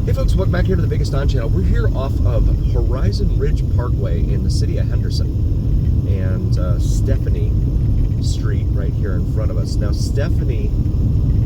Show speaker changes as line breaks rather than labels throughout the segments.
Hey folks, welcome back here to the Biggest On channel. We're here off of Horizon Ridge Parkway in the city of Henderson. And Stephanie Street right here in front of us. Now Stephanie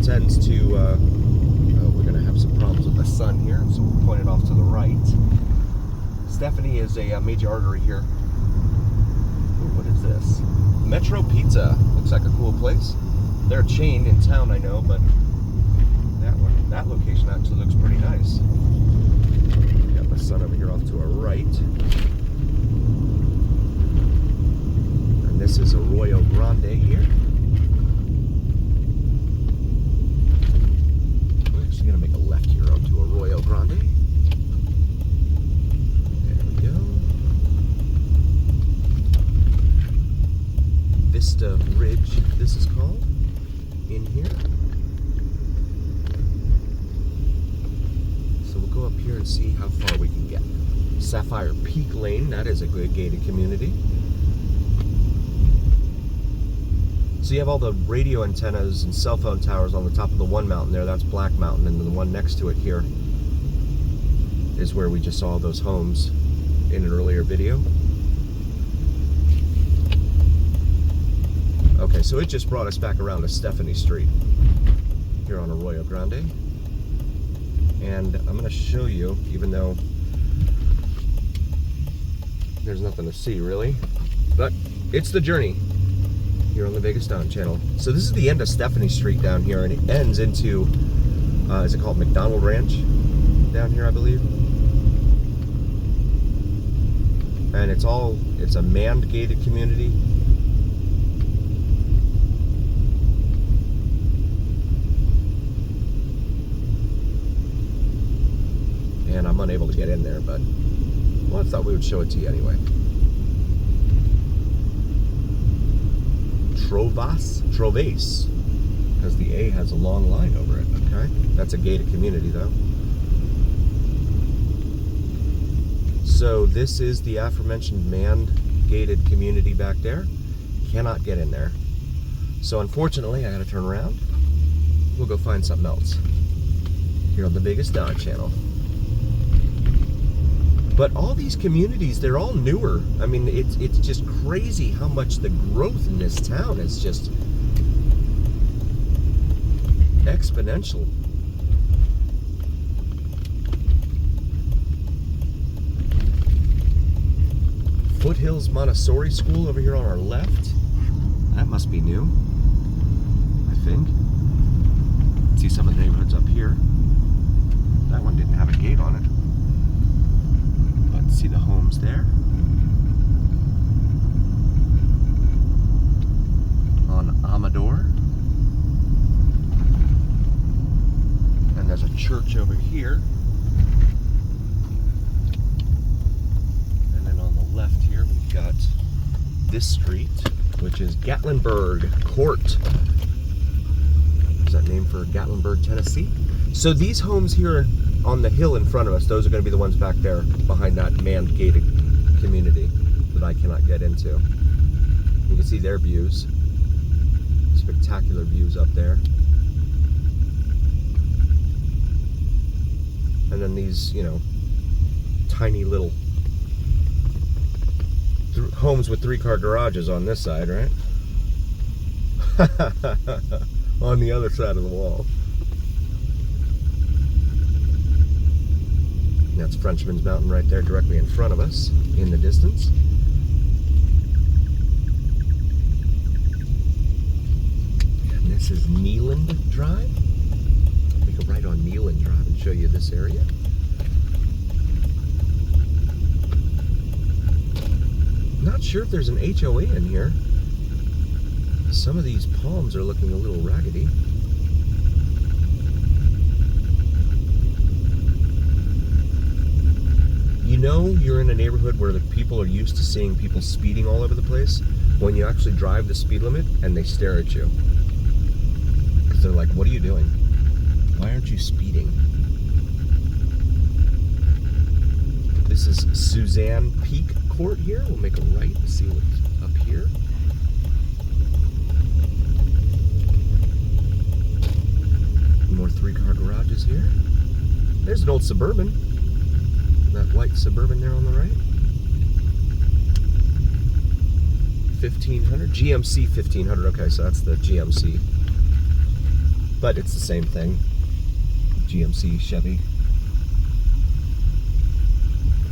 tends to, we're going to have some problems with the sun here, so we'll point it off to the right. Stephanie is a major artery here. Ooh, what is this? Metro Pizza. Looks like a cool place. They're a chain in town, I know, but that location actually looks pretty nice. We got the sun over here off to our right. And this is Arroyo Grande here. We're actually going to make a left here onto Arroyo Grande. There we go. Vista Ridge, this is called, in here. So we'll go up here and see how far we can get. Sapphire Peak Lane, that is a good gated community. So you have all the radio antennas and cell phone towers on the top of the one mountain there. That's Black Mountain, and then the one next to it here is where we just saw those homes in an earlier video. Okay, so it just brought us back around to Stephanie Street here on Arroyo Grande. And I'm going to show you, even though there's nothing to see really, but it's the journey here on the Biggest On channel. So this is the end of Stephanie Street down here, and it ends into, is it called McDonald Ranch down here, I believe? And it's a manned gated community. And I'm unable to get in there, but well, I thought we would show it to you anyway. Trovace, because the A has a long line over it, okay? That's a gated community, though. So this is the aforementioned manned gated community back there. Cannot get in there. So unfortunately, I gotta turn around. We'll go find something else here on the Biggest On channel. But all these communities, they're all newer. I mean, it's just crazy how much the growth in this town is just exponential. Foothills Montessori School over here on our left. That must be new, I think. See some of the neighborhoods up here. That one didn't have a gate on it. See the homes there on Amador, and there's a church over here, and then on the left here we've got this street, which is Gatlinburg Court. Is that named for Gatlinburg, Tennessee? So these homes here on the hill in front of us, those are going to be the ones back there behind that manned gated community that I cannot get into. You can see their views. Spectacular views up there. And then these, you know, tiny little homes with 3-car garages on this side, right? On the other side of the wall. That's Frenchman's Mountain right there directly in front of us in the distance. And this is Neeland Drive. Make a right on Neeland Drive and show you this area. Not sure if there's an HOA in here. Some of these palms are looking a little raggedy. You know you're in a neighborhood where the people are used to seeing people speeding all over the place when you actually drive the speed limit and they stare at you. Because they're like, what are you doing? Why aren't you speeding? This is Suzanne Peak Court here. We'll make a right and see what's up here. More 3-car garages here. There's an old Suburban. That white Suburban there on the right. 1500, GMC 1500. Okay, so that's the GMC. But it's the same thing. GMC, Chevy.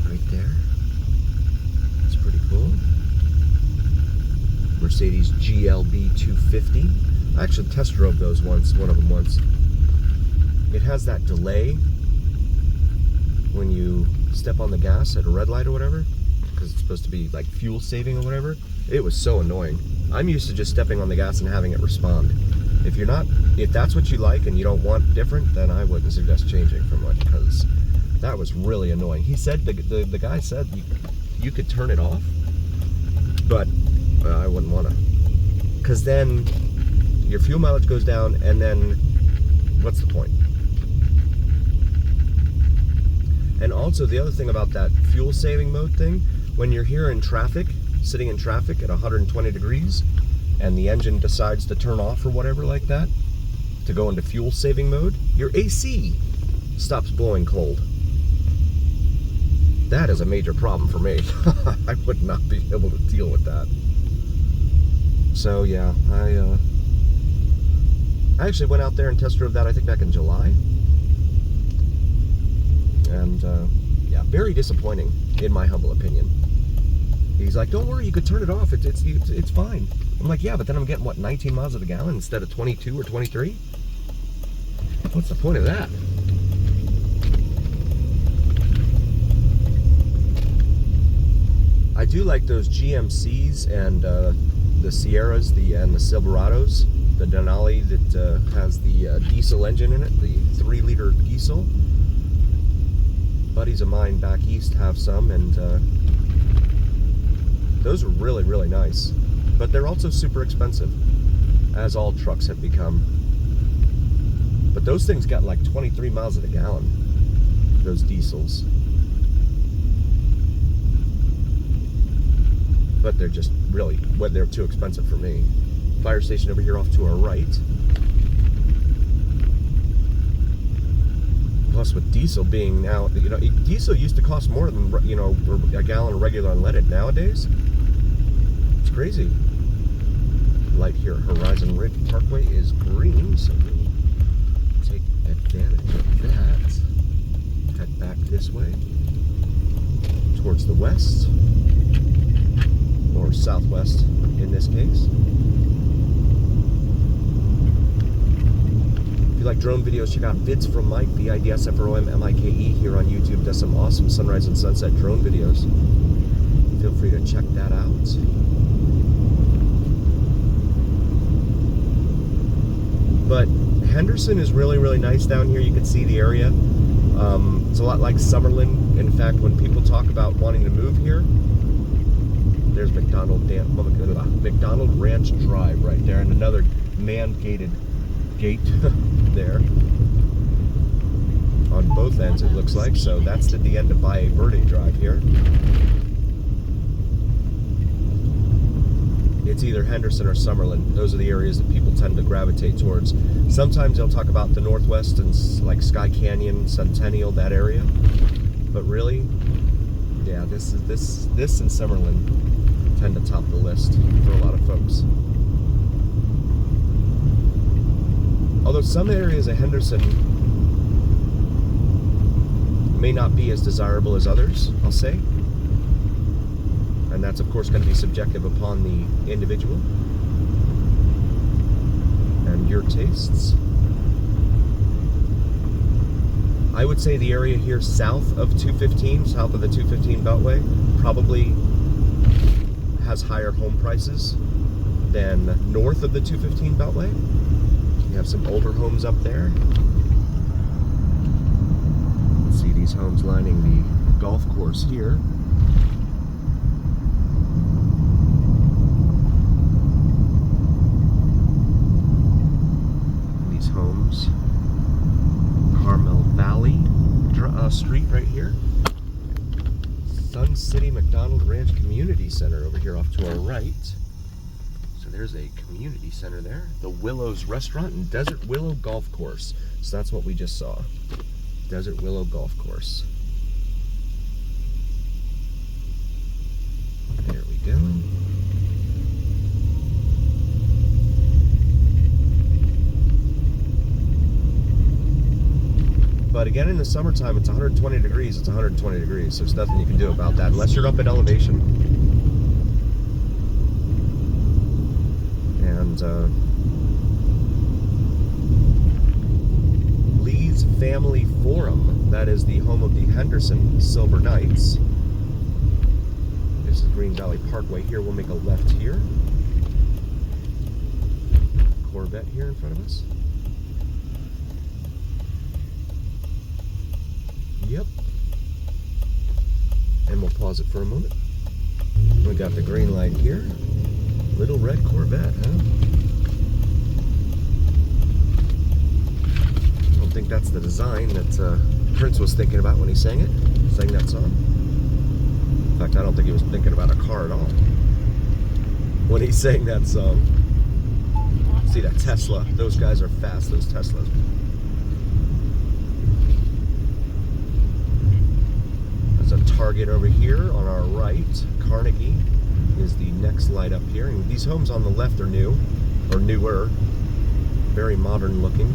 Right there. It's pretty cool. Mercedes GLB 250. I actually test drove those once, one of them once. It has that delay when you step on the gas at a red light or whatever, because it's supposed to be like fuel saving or whatever. It was so annoying. I'm used to just stepping on the gas and having it respond. If that's what you like and you don't want different, then I wouldn't suggest changing from it, because that was really annoying. He said, the guy said you could turn it off, but I wouldn't want to, because then your fuel mileage goes down, and then what's the point? And also the other thing about that fuel saving mode thing, when you're here in traffic, sitting in traffic at 120 degrees, and the engine decides to turn off or whatever like that, to go into fuel saving mode, your AC stops blowing cold. That is a major problem for me. I would not be able to deal with that. So yeah, I actually went out there and test drove that, I think back in July. And yeah, very disappointing in my humble opinion. He's like, don't worry, you could turn it off, it's fine. I'm like, yeah, but then I'm getting, what, 19 miles to the gallon instead of 22 or 23? What's the point of that? I do like those GMCs and the Sierras and the Silverados, the Denali that has the diesel engine in it, the 3-liter diesel. Buddies of mine back east have some, and those are really, really nice. But they're also super expensive, as all trucks have become. But those things got like 23 miles to the gallon, those diesels. But they're just really, they're too expensive for me. Fire station over here off to our right. Plus with diesel being now, you know, diesel used to cost more than, you know, a gallon of regular unleaded nowadays. It's crazy. Light here at Horizon Ridge Parkway is green, so we'll take advantage of that. Head back this way towards the west, or southwest in this case. If you like drone videos, check out Vids from Mike, VIDSFROM-MIKE, here on YouTube. Does some awesome sunrise and sunset drone videos. Feel free to check that out. But Henderson is really, really nice down here. You can see the area. It's a lot like Summerlin. In fact, when people talk about wanting to move here, there's McDonald Ranch Drive right there, and another man-gated gate there on both ends, it looks like. So that's at the end of Valle Verde Drive here. It's either Henderson or Summerlin. Those are the areas that people tend to gravitate towards. Sometimes they'll talk about the Northwest and like Sky Canyon, Centennial, that area. But really, yeah, this and Summerlin tend to top the list for a lot of folks. Although some areas of Henderson may not be as desirable as others, I'll say. And that's, of course, going to be subjective upon the individual and your tastes. I would say the area here south of 215, south of the 215 Beltway, probably has higher home prices than north of the 215 Beltway. You have some older homes up there. Let's see these homes lining the golf course here. These homes. Carmel Valley Street right here. Sun City McDonald Ranch Community Center over here off to our right. So there's a community center there. The Willows Restaurant and Desert Willow Golf Course. So that's what we just saw. Desert Willow Golf Course. There we go. But again, in the summertime, it's 120 degrees. It's 120 degrees. There's nothing you can do about that unless you're up at elevation. And Lee's Family Forum, that is the home of the Henderson Silver Knights. This is Green Valley Parkway here. We'll make a left here. Corvette here in front of us. Yep. And we'll pause it for a moment. We got the green light here. Little red Corvette, huh? I don't think that's the design that Prince was thinking about when he sang that song. In fact, I don't think he was thinking about a car at all when he sang that song. See that Tesla? Those guys are fast, those Teslas. There's a Target over here on our right. Carnegie is the next light up here. And these homes on the left are new, or newer. Very modern looking.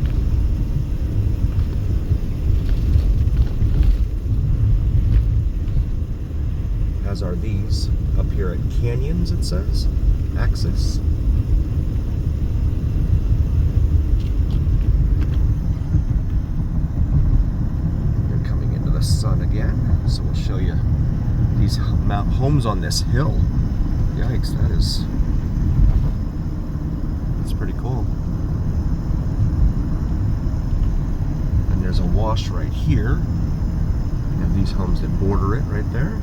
As are these up here at Canyons, it says. Axis. They're coming into the sun again. So we'll show you these homes on this hill. Yikes, that's pretty cool. And there's a wash right here. We have these homes that border it right there.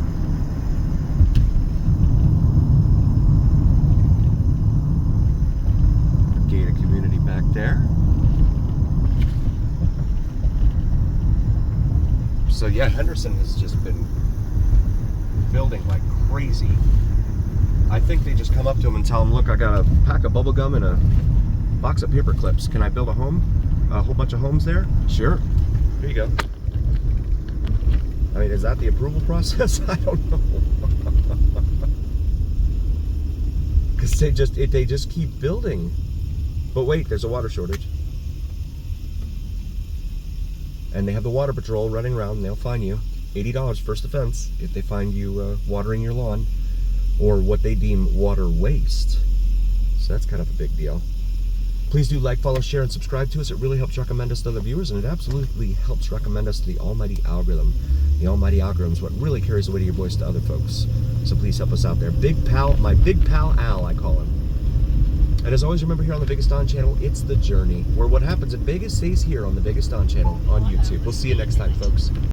Gated community back there. So yeah, Henderson has just been building like crazy. I think they just come up to him and tell him, look, I got a pack of bubble gum and a box of paper clips. Can I build a home? A whole bunch of homes there? Sure. Here you go. I mean, is that the approval process? I don't know. Because they just keep building. But wait, there's a water shortage. And they have the water patrol running around and they'll fine you. $80 first offense if they find you watering your lawn or what they deem water waste. So that's kind of a big deal. Please do like, follow, share, and subscribe to us. It really helps recommend us to other viewers, and it absolutely helps recommend us to the almighty algorithm. The almighty algorithm is what really carries the weight of your voice to other folks. So please help us out there. Big pal, my big pal Al, I call him. And as always, remember here on the Biggest Don channel, it's the journey, where what happens in Vegas stays here on the Biggest Don channel on YouTube. We'll see you next time, folks.